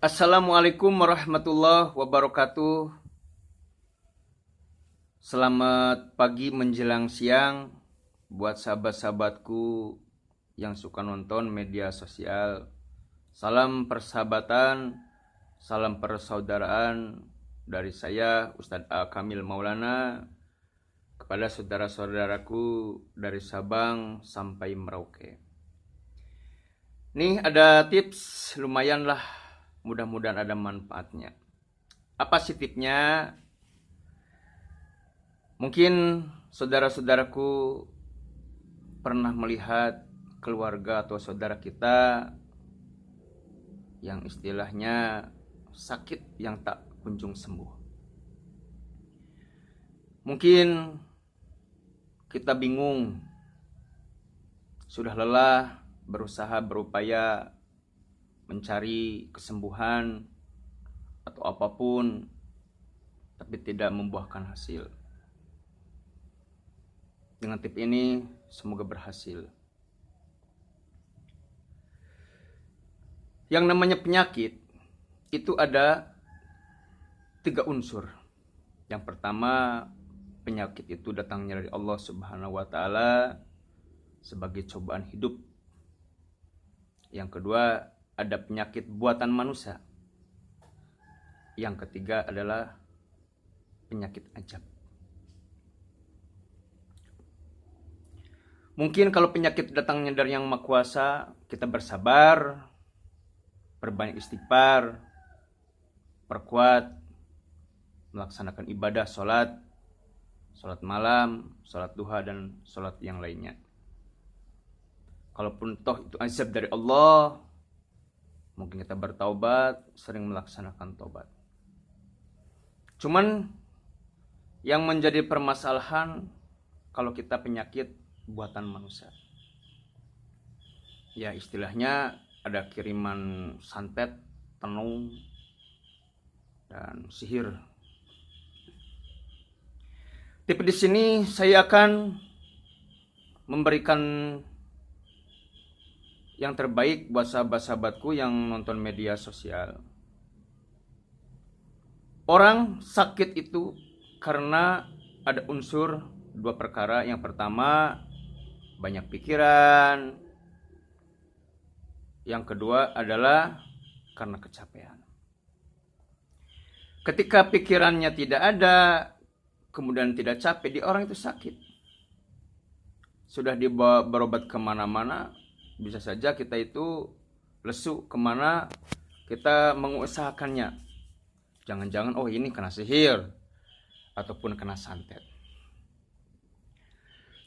Assalamualaikum warahmatullahi wabarakatuh. Selamat pagi menjelang siang buat sahabat-sahabatku yang suka nonton media sosial. Salam persahabatan, salam persaudaraan dari saya Ustadz A. Kamil Maulana kepada saudara-saudaraku dari Sabang sampai Merauke. Nih ada tips lumayan lah, mudah-mudahan ada manfaatnya. Apa sih tipsnya? Mungkin saudara-saudaraku pernah melihat keluarga atau saudara kita yang istilahnya sakit yang tak kunjung sembuh. Mungkin kita bingung, sudah lelah berusaha berupaya mencari kesembuhan atau apapun, tapi tidak membuahkan hasil. Dengan tip ini semoga berhasil. Yang namanya penyakit itu ada 3 unsur. Yang pertama, penyakit itu datangnya dari Allah Subhanahu wa taala sebagai cobaan hidup. Yang kedua, ada penyakit buatan manusia. Yang ketiga adalah penyakit ajab. Mungkin kalau penyakit datangnya dari Yang Maha Kuasa, kita bersabar, perbanyak istighfar, perkuat, melaksanakan ibadah, sholat malam, sholat duha, dan sholat yang lainnya. Kalaupun toh itu azab dari Allah, mungkin kita bertaubat, sering melaksanakan taubat. Cuman yang menjadi permasalahan kalau kita penyakit buatan manusia. Ya istilahnya ada kiriman santet, tenung, dan sihir. Tipe di sini saya akan memberikan yang terbaik buat sahabat-sahabatku yang nonton media sosial. Orang sakit itu karena ada unsur 2 perkara. Yang pertama, banyak pikiran. Yang kedua adalah karena kecapean. Ketika pikirannya tidak ada, kemudian tidak capek, di orang itu sakit. Sudah dibawa berobat kemana-mana, bisa saja kita itu lesu kemana kita mengusahakannya. Jangan-jangan oh ini kena sihir ataupun kena santet.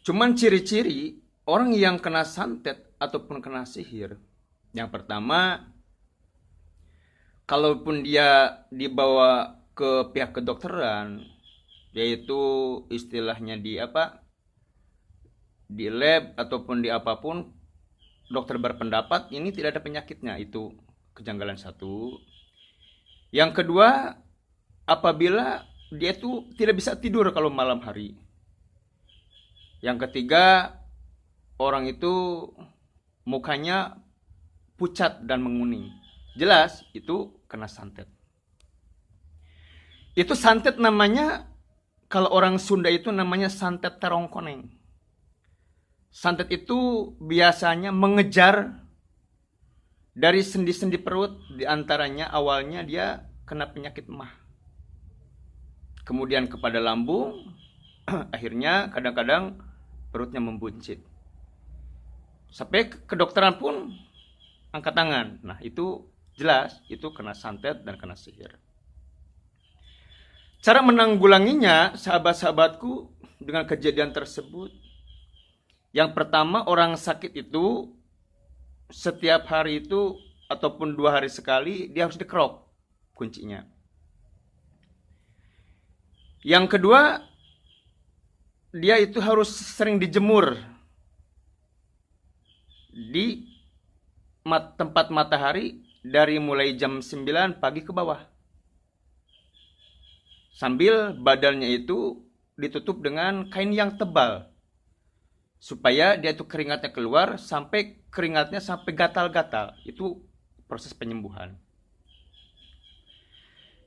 Cuman ciri-ciri orang yang kena santet ataupun kena sihir, yang pertama, kalaupun dia dibawa ke pihak kedokteran, yaitu istilahnya di lab ataupun di apapun, dokter berpendapat ini tidak ada penyakitnya, itu kejanggalan satu. Yang kedua, apabila dia itu tidak bisa tidur kalau malam hari. Yang ketiga, orang itu mukanya pucat dan menguning. Jelas itu kena santet. Itu santet namanya, kalau orang Sunda itu namanya santet terongkoneng. Santet itu biasanya mengejar dari sendi-sendi perut, diantaranya awalnya dia kena penyakit emah. Kemudian kepada lambung, akhirnya kadang-kadang perutnya membuncit. Sampai kedokteran pun angkat tangan. Nah itu jelas, itu kena santet dan kena sihir. Cara menanggulanginya, sahabat-sahabatku, dengan kejadian tersebut, yang pertama, orang sakit itu setiap hari itu ataupun 2 hari sekali dia harus dikerok kuncinya. Yang kedua, dia itu harus sering dijemur di tempat matahari dari mulai jam 9 pagi ke bawah, sambil badannya itu ditutup dengan kain yang tebal supaya dia itu keringatnya keluar sampai keringatnya sampai gatal-gatal. Itu proses penyembuhan.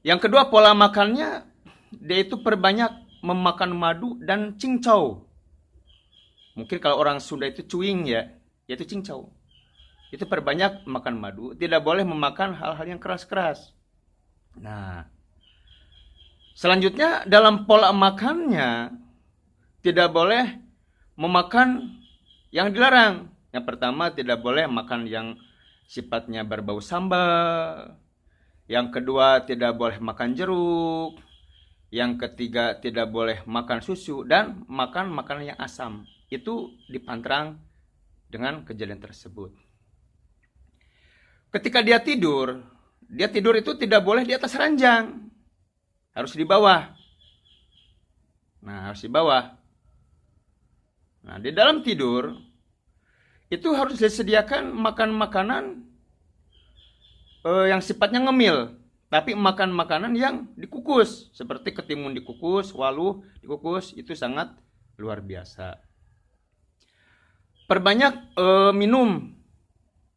Yang kedua, pola makannya dia itu perbanyak memakan madu dan cincau. Mungkin kalau orang Sunda itu cuing ya, yaitu cincau. Itu perbanyak makan madu, tidak boleh memakan hal-hal yang keras-keras. Nah, selanjutnya dalam pola makannya tidak boleh memakan yang dilarang. Yang pertama, tidak boleh makan yang sifatnya berbau sambal. Yang kedua, tidak boleh makan jeruk. Yang ketiga, tidak boleh makan susu dan makan makanan yang asam. Itu dipantrang dengan kejadian tersebut. Ketika dia tidur itu tidak boleh di atas ranjang. Harus di bawah. Nah, harus di bawah. Nah, di dalam tidur itu harus disediakan makan makanan yang sifatnya ngemil, tapi makan makanan yang dikukus, seperti ketimun dikukus, waluh dikukus, itu sangat luar biasa. Perbanyak minum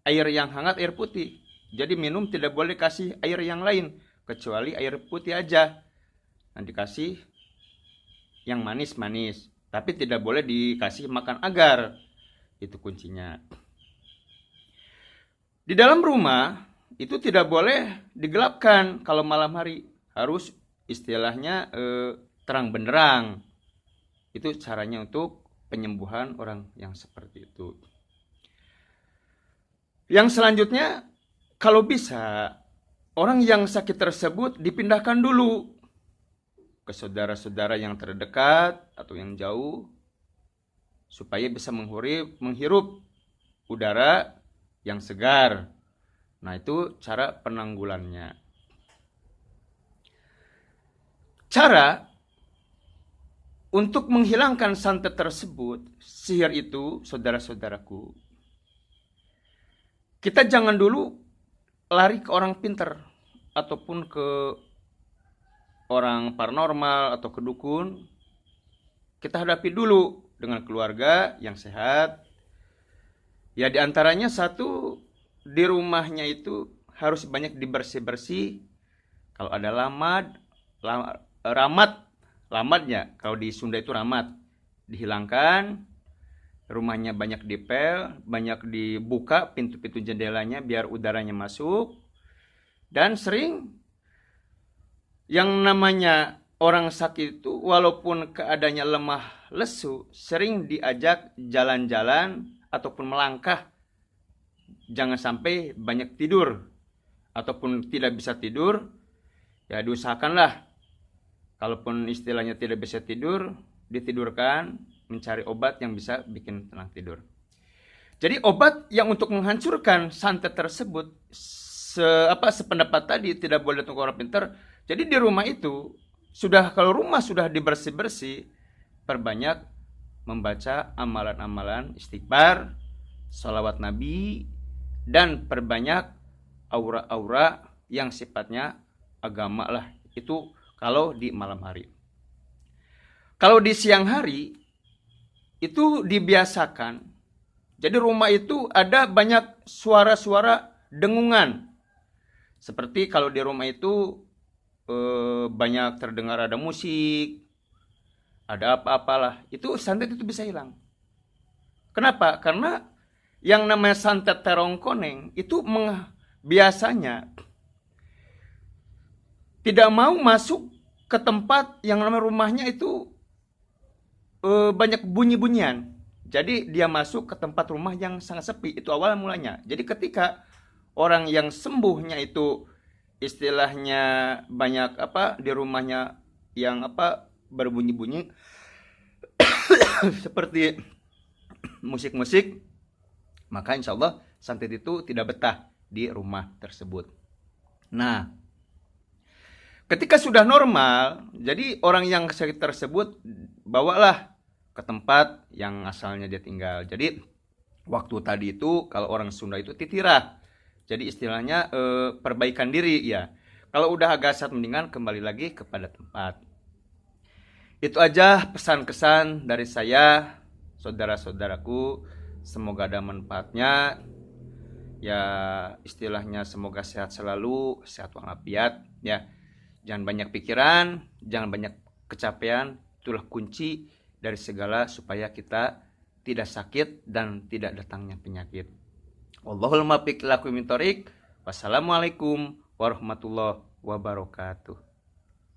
air yang hangat, air putih. Jadi minum tidak boleh kasih air yang lain, kecuali air putih aja. Nanti kasih yang manis-manis, tapi tidak boleh dikasih makan agar. Itu kuncinya. Di dalam rumah itu tidak boleh digelapkan kalau malam hari, harus istilahnya terang benderang. Itu caranya untuk penyembuhan orang yang seperti itu. Yang selanjutnya, kalau bisa orang yang sakit tersebut dipindahkan dulu ke saudara-saudara yang terdekat atau yang jauh, supaya bisa menghirup udara yang segar. Nah, itu cara penanggulannya. Cara untuk menghilangkan santet tersebut, sihir itu, saudara-saudaraku, kita jangan dulu lari ke orang pinter ataupun ke orang paranormal atau ke dukun. Kita hadapi dulu dengan keluarga yang sehat. Ya, diantaranya satu, di rumahnya itu harus banyak dibersih-bersih. Kalau ada ramadnya, kalau di Sunda itu ramad, dihilangkan. Rumahnya banyak dipel, banyak dibuka pintu-pintu jendelanya biar udaranya masuk. Dan sering yang namanya orang sakit itu, walaupun keadaannya lemah lesu, sering diajak jalan-jalan ataupun melangkah. Jangan sampai banyak tidur, ataupun tidak bisa tidur, ya diusahakanlah. Kalaupun istilahnya tidak bisa tidur, ditidurkan, mencari obat yang bisa bikin tenang tidur. Jadi obat yang untuk menghancurkan santet tersebut, sependapat tadi, tidak boleh datang ke orang pintar. Jadi di rumah itu, kalau rumah sudah dibersih-bersih, perbanyak membaca amalan-amalan istighfar, salawat Nabi, dan perbanyak aura-aura yang sifatnya agama lah. Itu kalau di malam hari. Kalau di siang hari itu dibiasakan. Jadi rumah itu ada banyak suara-suara dengungan. Seperti kalau di rumah itu banyak terdengar ada musik, ada apa-apalah. Itu santet itu bisa hilang. Kenapa? Karena yang namanya santet terongkoneng itu biasanya tidak mau masuk ke tempat yang namanya rumahnya itu banyak bunyi-bunyian. Jadi dia masuk ke tempat rumah yang sangat sepi. Itu awal mulanya. Jadi ketika orang yang sembuhnya itu istilahnya banyak di rumahnya yang berbunyi-bunyi seperti musik-musik, maka insya Allah santet itu tidak betah di rumah tersebut. Nah, ketika sudah normal, jadi orang yang sakit tersebut bawalah ke tempat yang asalnya dia tinggal. Jadi waktu tadi itu kalau orang Sunda itu titirah. Jadi istilahnya perbaikan diri ya. Kalau udah agak saat mendingan, kembali lagi kepada tempat. Itu aja pesan-kesan dari saya, saudara-saudaraku. Semoga ada manfaatnya. Ya istilahnya semoga sehat selalu, sehat walafiat ya. Jangan banyak pikiran, jangan banyak kecapean. Itulah kunci dari segala supaya kita tidak sakit dan tidak datangnya penyakit. Wallahul muwaffiq ila aqwamit thoriq. Wassalamualaikum warahmatullahi wabarakatuh.